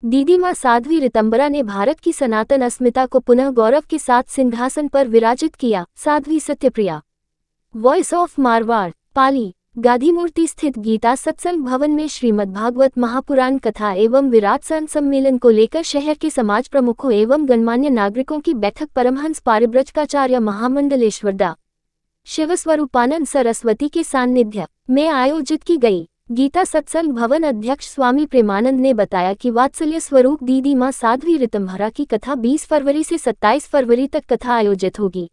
दीदी माँ साध्वी ऋतंबरा ने भारत की सनातन अस्मिता को पुनः गौरव के साथ सिंहासन पर विराजित किया। साध्वी सत्यप्रिया। Voice of Marwar. पाली। गांधीमूर्ति स्थित गीता सत्संग भवन में श्रीमद्भागवत महापुराण कथा एवं विराट संत सम्मेलन को लेकर शहर के समाज प्रमुखों एवं गणमान्य नागरिकों की बैठक परमहंस पारिव्रजकाचार्य महामंडलेश्वर शिवस्वरूपानंद सरस्वती के सान्निध्य में आयोजित की गई। गीता सत्संग भवन अध्यक्ष स्वामी प्रेमानंद ने बताया कि वात्सल्य स्वरूप दीदी माँ साध्वी ऋतंबरा की कथा 20 फरवरी से 27 फरवरी तक कथा आयोजित होगी।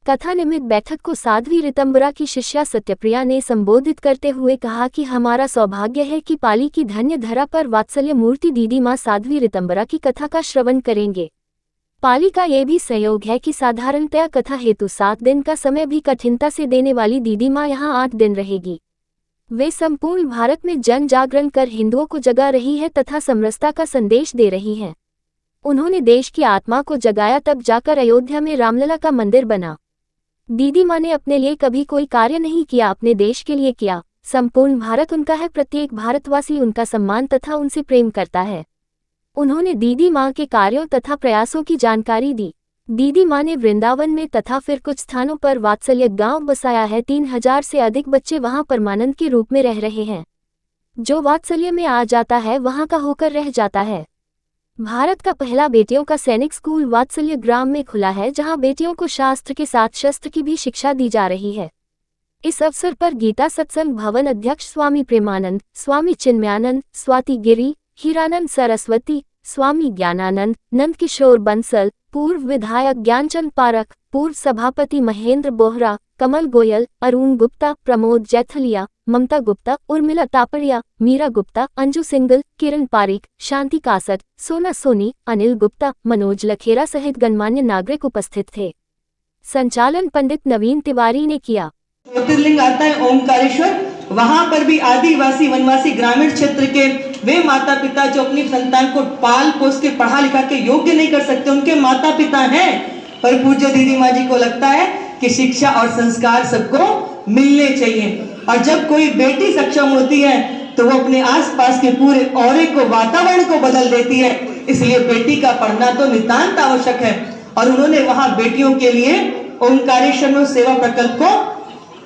कथा निमित्त बैठक को साध्वी ऋतंबरा की शिष्या सत्यप्रिया ने संबोधित करते हुए कहा कि हमारा सौभाग्य है कि पाली की धन्य धरा पर वात्सल्य मूर्ति दीदी माँ साध्वी ऋतंबरा की कथा का श्रवण करेंगे। पाली का ये भी संयोग है कि साधारणतया कथा हेतु 7 दिन का समय भी कठिनता से देने वाली दीदी माँ यहाँ 8 दिन रहेगी। वे संपूर्ण भारत में जन जागरण कर हिंदुओं को जगा रही है तथा समरसता का संदेश दे रही हैं। उन्होंने देश की आत्मा को जगाया, तब जाकर अयोध्या में रामलला का मंदिर बना। दीदी माँ ने अपने लिए कभी कोई कार्य नहीं किया, अपने देश के लिए किया। संपूर्ण भारत उनका है, प्रत्येक भारतवासी उनका सम्मान तथा उनसे प्रेम करता है। उन्होंने दीदी माँ के कार्यों तथा प्रयासों की जानकारी दी। दीदी माँ ने वृंदावन में तथा फिर कुछ स्थानों पर वात्सल्य गांव बसाया है। 3000 से अधिक बच्चे वहां परमानंद के रूप में रह रहे हैं। जो वात्सल्य में आ जाता है वहां का होकर रह जाता है। भारत का पहला बेटियों का सैनिक स्कूल वात्सल्य ग्राम में खुला है, जहां बेटियों को शास्त्र के साथ शस्त्र की भी शिक्षा दी जा रही है। इस अवसर पर गीता सत्संग भवन अध्यक्ष स्वामी प्रेमानंद, स्वामी चिन्मयानंद, स्वाति गिरी, हीरानंद सरस्वती, स्वामी ज्ञानानंद, नंद किशोर बंसल, पूर्व विधायक ज्ञानचंद पारख, पूर्व सभापति महेंद्र बोहरा, कमल गोयल, अरुण गुप्ता, प्रमोद जैथलिया, ममता गुप्ता, उर्मिला तापड़िया, मीरा गुप्ता, अंजू सिंगल, किरण पारिक, शांति कासट, सोना सोनी, अनिल गुप्ता, मनोज लखेरा सहित गणमान्य नागरिक उपस्थित थे। संचालन पंडित नवीन तिवारी ने किया। ज्योतिर्लिंग आता है ओमकारेश्वर, वहां पर भी आदिवासी वनवासी ग्रामीण क्षेत्र के वे माता पिता जो अपनी संतान को पाल पोस के पढ़ा लिखा के योग्य नहीं कर सकते, उनके माता पिता हैं, पर पूज्य दीदी माँ जी को लगता है कि शिक्षा और संस्कार सबको मिलने चाहिए। और जब कोई बेटी सक्षम होती है तो वो अपने आसपास के पूरे औरे को, वातावरण को बदल देती है। इसलिए बेटी का पढ़ना तो नितांत आवश्यक है। और उन्होंने वहां बेटियों के लिए ओमकारेश्वर में सेवा प्रकल्प को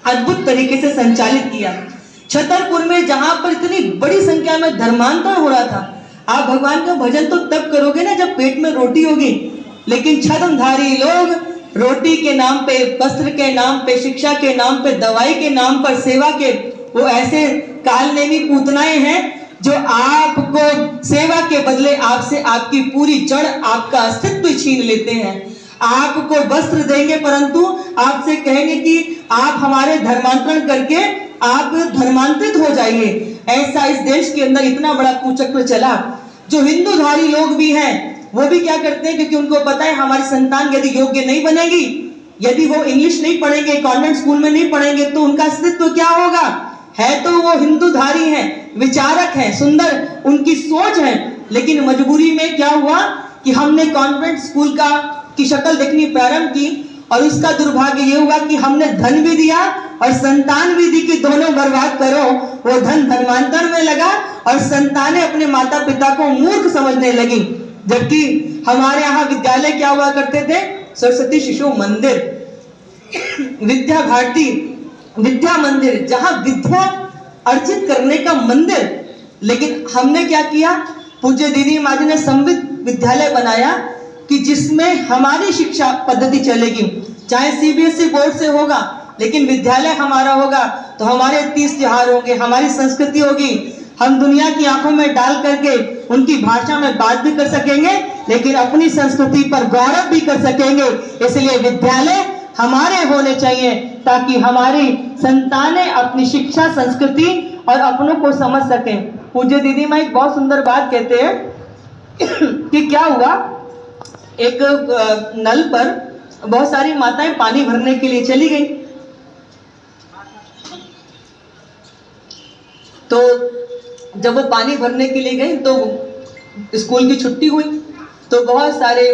अद्भुत तरीके से संचालित किया। छतरपुर में जहां पर इतनी बड़ी संख्या में धर्मांतरण हो रहा था, आप भगवान का भजन तो तब करोगे ना जब पेट में रोटी होगी, लेकिन छद्मधारी लोग रोटी के नाम पे, वस्त्र के नाम पे, शिक्षा के नाम पे, दवाई के नाम पर, सेवा के, वो ऐसे कालनेमी पूतनाएं हैं जो आपको सेवा के बदले आपसे आपकी पूरी जड़, आपका अस्तित्व छीन लेते हैं। आपको वस्त्र देंगे परंतु आपसे कहेंगे कि आप हमारे धर्मांतरण करके आप धर्मांतरित हो जाइए। ऐसा इस देश के अंदर इतना बड़ा कुचक्र चला। जो हिंदूधारी लोग भी हैं वो भी क्या करते हैं, क्योंकि उनको पता है हमारी संतान यदि योग्य नहीं बनेगी, यदि वो इंग्लिश नहीं पढ़ेंगे, कॉन्वेंट स्कूल में नहीं पढ़ेंगे, तो उनका अस्तित्व क्या होगा। है तो वो हिंदूधारी हैं, विचारक हैं, सुंदर उनकी सोच है, लेकिन मजबूरी में क्या हुआ कि हमने कॉन्वेंट स्कूल की शक्ल देखनी प्रारंभ की, और उसका दुर्भाग्य ये हुआ कि हमने धन भी दिया और संतान भी दी कि दोनों बर्बाद करो। वो धन धर्मांतरण में लगा और संतानें अपने माता पिता को मूर्ख समझने लगी। जबकि हमारे यहाँ विद्यालय क्या हुआ करते थे, सरस्वती शिशु मंदिर, विद्या भारती, विद्या मंदिर, जहाँ विद्या अर्जित करने का मंदिर। लेकिन हमने क्या किया, पूज्य दीदी माँ जी ने संवित विद्यालय बनाया कि जिसमें हमारी शिक्षा पद्धति चलेगी, चाहे सीबीएसई बोर्ड से होगा, लेकिन विद्यालय हमारा होगा तो हमारे 30 त्योहार होंगे, हमारी संस्कृति होगी, हम दुनिया की आंखों में डाल करके उनकी भाषा में बात भी कर सकेंगे, लेकिन अपनी संस्कृति पर गौरव भी कर सकेंगे। इसलिए विद्यालय हमारे होने चाहिए ताकि हमारी संतानें अपनी शिक्षा, संस्कृति और अपनों को समझ सकें। पूज्य दीदी माँ एक बहुत सुंदर बात कहते हैं कि क्या हुआ, एक नल पर बहुत सारी माताएं पानी भरने के लिए चली गई, तो जब वो पानी भरने के लिए गई तो स्कूल की छुट्टी हुई, तो बहुत सारे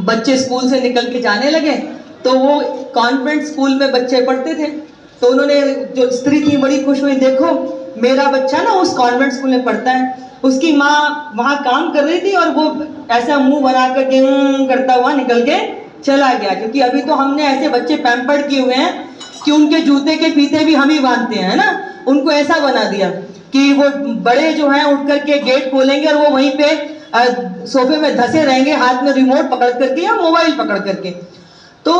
बच्चे स्कूल से निकल के जाने लगे। तो वो कॉन्वेंट स्कूल में बच्चे पढ़ते थे, तो उन्होंने, जो स्त्री थी बड़ी खुश हुई, देखो मेरा बच्चा ना उस कॉन्वेंट स्कूल में पढ़ता है। उसकी माँ वहां काम कर रही थी और वो ऐसा मुंह बना करके करता हुआ निकल के चला गया, क्योंकि अभी तो हमने ऐसे बच्चे पैम्पर्ड किए हुए हैं कि उनके जूते के फीते भी हम ही बांधते हैं ना। उनको ऐसा बना दिया कि वो बड़े जो हैं उठ करके गेट खोलेंगे और वो वहीं पे सोफे में धसे रहेंगे, हाथ में रिमोट पकड़ करके या मोबाइल पकड़ करके। तो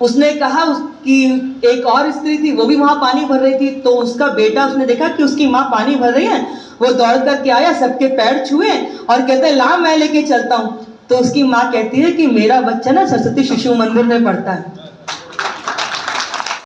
उसने कहा, उसकी एक और स्त्री थी, वो भी वहां पानी भर रही थी, तो उसका बेटा उसने देखा कि उसकी माँ पानी भर रही है, वो दौड़ करके आया, सबके पैर छुए और कहता है ला मैं लेके चलता हूँ। तो उसकी माँ कहती है कि मेरा बच्चा ना सरस्वती शिशु मंदिर में पढ़ता है।